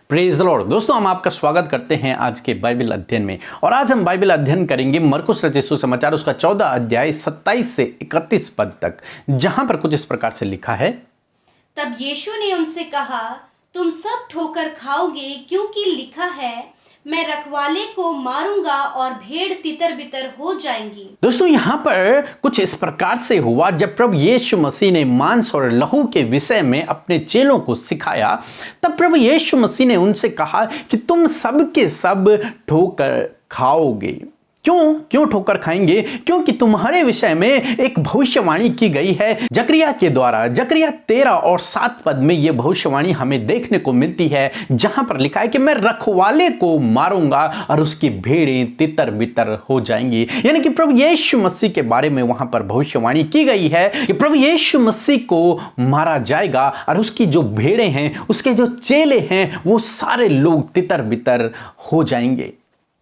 Praise the Lord. दोस्तों, हम आपका स्वागत करते हैं आज के बाइबल अध्ययन में। और आज हम बाइबल अध्ययन करेंगे मरकुस रचित सुसमाचार उसका 14 अध्याय 27 से 31 पद तक, जहां पर कुछ इस प्रकार से लिखा है। तब यीशु ने उनसे कहा, तुम सब ठोकर खाओगे, क्योंकि लिखा है, मैं रखवाले को मारूंगा और भेड़ तितर बितर हो जाएंगी। दोस्तों, यहाँ पर कुछ इस प्रकार से हुआ जब प्रभु यीशु मसीह ने मांस और लहू के विषय में अपने चेलों को सिखाया, तब प्रभु यीशु मसीह ने उनसे कहा कि तुम सब के सब ठोकर खाओगे। क्यों ठोकर खाएंगे? क्योंकि तुम्हारे विषय में एक भविष्यवाणी की गई है जकरिया के द्वारा। जकरिया 13 और 7 पद में यह भविष्यवाणी हमें देखने को मिलती है, जहां पर लिखा है कि मैं रखवाले को मारूंगा और उसकी भेड़ें तितर बितर हो जाएंगी। यानी कि प्रभु यीशु मसीह के बारे में वहां पर भविष्यवाणी की गई है कि प्रभु यीशु मसीह को मारा जाएगा और उसकी जो भेड़ें हैं, उसके जो चेले हैं, वो सारे लोग तितर बितर हो जाएंगे।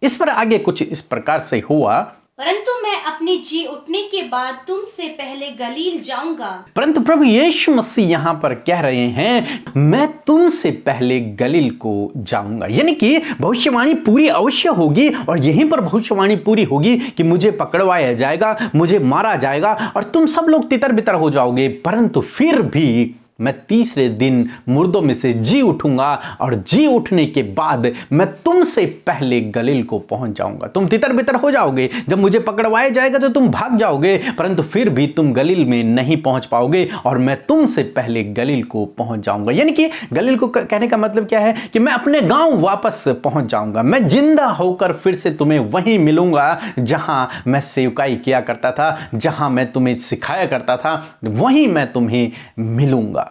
इस पर आगे कुछ इस प्रकार से हुआ, परंतु मैं अपने जी उठने के बाद तुमसे पहले गलील जाऊंगा। परंतु प्रभु यीशु मसीह यहां पर कह रहे हैं, मैं तुमसे पहले गलील को जाऊंगा। यानी कि भविष्यवाणी पूरी अवश्य होगी और यहीं पर भविष्यवाणी पूरी होगी कि मुझे पकड़वाया जाएगा, मुझे मारा जाएगा और तुम सब लोग तितर बितर हो जाओगे, परंतु फिर भी मैं तीसरे दिन मुर्दों में से जी उठूंगा और जी उठने के बाद मैं तुमसे पहले गलील को पहुंच जाऊंगा। तुम तितर बितर हो जाओगे, जब मुझे पकड़वाया जाएगा तो तुम भाग जाओगे, परंतु फिर भी तुम गलील में नहीं पहुंच पाओगे और मैं तुमसे पहले गलील को पहुंच जाऊंगा। यानी कि गलील को कहने का मतलब क्या है कि मैं अपने गांव वापस पहुंच जाऊंगा। मैं जिंदा होकर फिर से तुम्हें वहीं मिलूंगा जहां मैं सेवकाई किया करता था, जहां मैं तुम्हें सिखाया करता था, वहीं मैं तुम्हें मिलूंगा।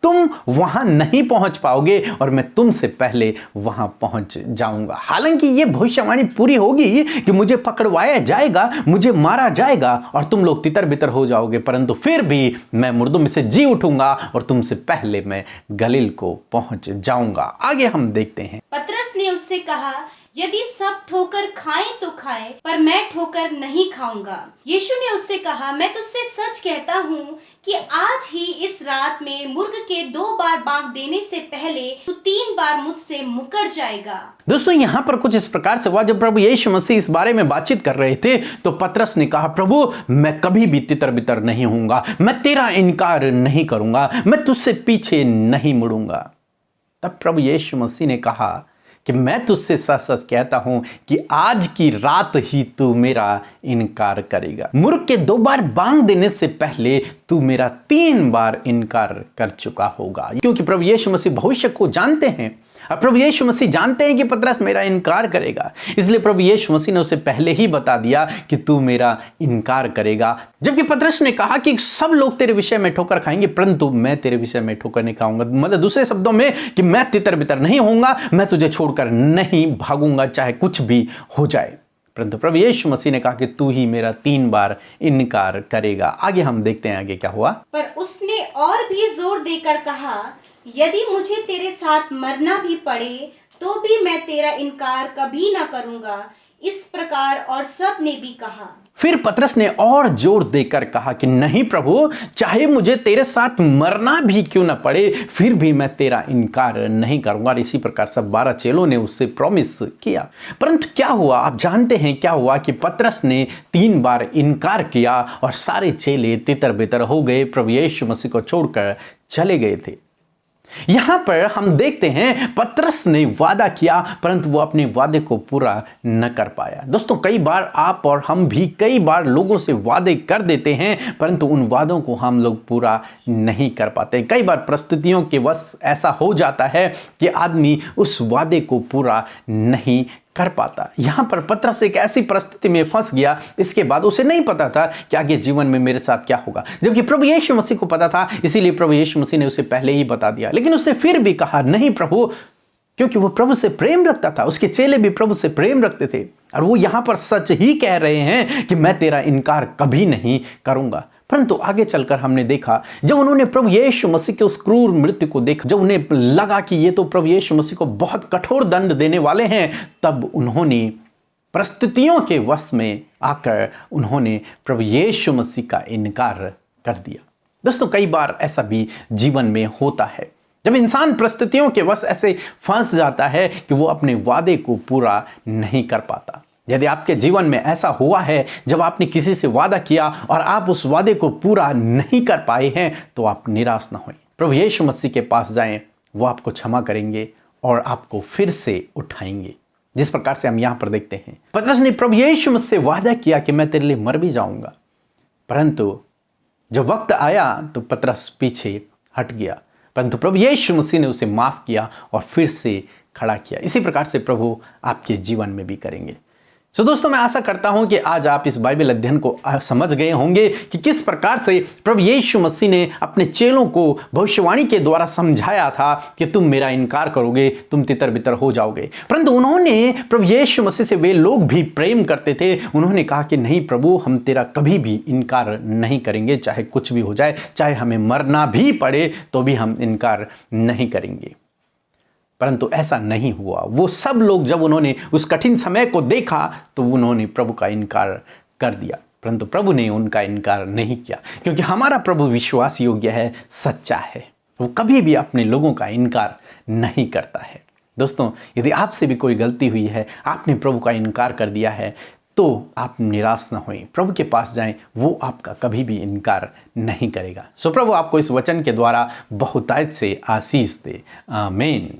तुम वहां नहीं पहुंच पाओगे और मैं तुमसे पहले वहां पहुंच जाऊंगा। हालांकि यह भविष्यवाणी पूरी होगी कि मुझे पकड़वाया जाएगा, मुझे मारा जाएगा और तुम लोग तितर बितर हो जाओगे, परंतु फिर भी मैं मुर्दों में से जी उठूंगा और तुमसे पहले मैं गलील को पहुंच जाऊंगा। आगे हम देखते हैं। पतरस ने उससे कहा, यदि सब ठोकर खाएं तो खाएं, पर मैं ठोकर नहीं खाऊंगा। यीशु ने उससे कहा, मैं तुझसे सच कहता हूँ कि आज ही इस रात में मुर्ग के 2 बार बांक देने से पहले तू 3 बार मुझसे मुकर जाएगा। दोस्तों, यहां पर कुछ इस प्रकार से हुआ, जब प्रभु यीशु मसीह इस बारे में बातचीत कर रहे थे तो पतरस ने कहा, प्रभु मैं कभी भी तितर बितर नहीं होऊंगा, मैं तेरा इनकार नहीं करूंगा, मैं तुझसे पीछे नहीं मुड़ूंगा। तब प्रभु यीशु मसीह ने कहा कि मैं तुझसे सच सच कहता हूं कि आज की रात ही तू मेरा इनकार करेगा। मुर्ग के 2 बार बांग देने से पहले तू मेरा 3 बार इनकार कर चुका होगा। क्योंकि प्रभु यीशु मसीह भविष्य को जानते हैं और प्रभु यीशु मसीह जानते हैं कि पतरस मेरा इनकार करेगा, इसलिए प्रभु यीशु मसीह ने उसे पहले ही बता दिया कि तू मेरा इनकार करेगा। जबकि पतरस ने कहा कि सब लोग तेरे विषय में ठोकर खाएंगे, परंतु मैं तेरे विषय में ठोकर नहीं खाऊंगा। मतलब दूसरे शब्दों में कि मैं तितर बितर नहीं होऊंगा, मैं तुझे छोड़कर नहीं भागूंगा, चाहे कुछ भी हो जाए। परंतु प्रभु यीशु मसीह ने कहा कि तू ही मेरा 3 बार इनकार करेगा। आगे हम देखते हैं आगे क्या हुआ। पर उसने और भी जोर देकर कहा, यदि मुझे तेरे साथ मरना भी पड़े तो भी मैं तेरा इनकार कभी ना करूंगा। इस प्रकार और सब ने भी कहा। फिर पतरस ने और जोर देकर कहा कि नहीं प्रभु, चाहे मुझे तेरे साथ मरना भी क्यों ना पड़े, फिर भी मैं तेरा इनकार नहीं करूंगा। और इसी प्रकार सब 12 चेलों ने उससे प्रॉमिस किया। परंतु क्या हुआ, आप जानते हैं क्या हुआ कि पतरस ने 3 बार इनकार किया और सारे चेले तितर बितर हो गए, प्रभु यीशु मसीह को छोड़कर चले गए थे। यहां पर हम देखते हैं पतरस ने वादा किया, परंतु वो अपने वादे को पूरा न कर पाया। दोस्तों, कई बार आप और हम भी कई बार लोगों से वादे कर देते हैं, परंतु उन वादों को हम लोग पूरा नहीं कर पाते। कई बार परिस्थितियों के वश ऐसा हो जाता है कि आदमी उस वादे को पूरा नहीं कर पाता। यहां पर पतरस एक ऐसी परिस्थिति में फंस गया, इसके बाद उसे नहीं पता था कि आगे जीवन में मेरे साथ क्या होगा, जबकि प्रभु यीशु मसीह को पता था, इसीलिए प्रभु यीशु मसीह ने उसे पहले ही बता दिया। लेकिन उसने फिर भी कहा नहीं प्रभु, क्योंकि वो प्रभु से प्रेम रखता था, उसके चेले भी प्रभु से प्रेम रखते थे और वो यहां पर सच ही कह रहे हैं कि मैं तेरा इनकार कभी नहीं करूंगा। परंतु आगे चलकर हमने देखा, जब उन्होंने प्रभु यीशु मसीह के उस क्रूर मृत्यु को देखा, जब उन्हें लगा कि ये तो प्रभु यीशु मसीह को बहुत कठोर दंड देने वाले हैं, तब उन्होंने परिस्थितियों के वश में आकर उन्होंने प्रभु यीशु मसीह का इनकार कर दिया। दोस्तों, कई बार ऐसा भी जीवन में होता है जब इंसान परिस्थितियों के वश ऐसे फंस जाता है कि वो अपने वादे को पूरा नहीं कर पाता। यदि आपके जीवन में ऐसा हुआ है, जब आपने किसी से वादा किया और आप उस वादे को पूरा नहीं कर पाए हैं, तो आप निराश ना हों। प्रभु यीशु मसीह के पास जाएं, वो आपको क्षमा करेंगे और आपको फिर से उठाएंगे। जिस प्रकार से हम यहां पर देखते हैं, पतरस ने प्रभु यीशु मसीह से वादा किया कि मैं तेरे लिए मर भी जाऊंगा, परंतु जब वक्त आया तो पतरस पीछे हट गया, परंतु प्रभु यीशु मसीह ने उसे माफ किया और फिर से खड़ा किया। इसी प्रकार से प्रभु आपके जीवन में भी करेंगे। सो दोस्तों, मैं आशा करता हूं कि आज आप इस बाइबल अध्ययन को समझ गए होंगे कि किस प्रकार से प्रभु यीशु मसीह ने अपने चेलों को भविष्यवाणी के द्वारा समझाया था कि तुम मेरा इनकार करोगे, तुम तितर बितर हो जाओगे। परंतु उन्होंने प्रभु यीशु मसीह से, वे लोग भी प्रेम करते थे, उन्होंने कहा कि नहीं प्रभु, हम तेरा कभी भी इनकार नहीं करेंगे, चाहे कुछ भी हो जाए, चाहे हमें मरना भी पड़े तो भी हम इनकार नहीं करेंगे। परंतु ऐसा नहीं हुआ। वो सब लोग जब उन्होंने उस कठिन समय को देखा तो उन्होंने प्रभु का इनकार कर दिया, परंतु प्रभु ने उनका इनकार नहीं किया, क्योंकि हमारा प्रभु विश्वास योग्य है, सच्चा है। वो कभी भी अपने लोगों का इनकार नहीं करता है। दोस्तों, यदि आपसे भी कोई गलती हुई है, आपने प्रभु का इनकार कर दिया है, तो आप निराश ना होएं, प्रभु के पास जाएं, वो आपका कभी भी इनकार नहीं करेगा। सो प्रभु आपको इस वचन के द्वारा बहुतायत से आशीष दे। आमीन।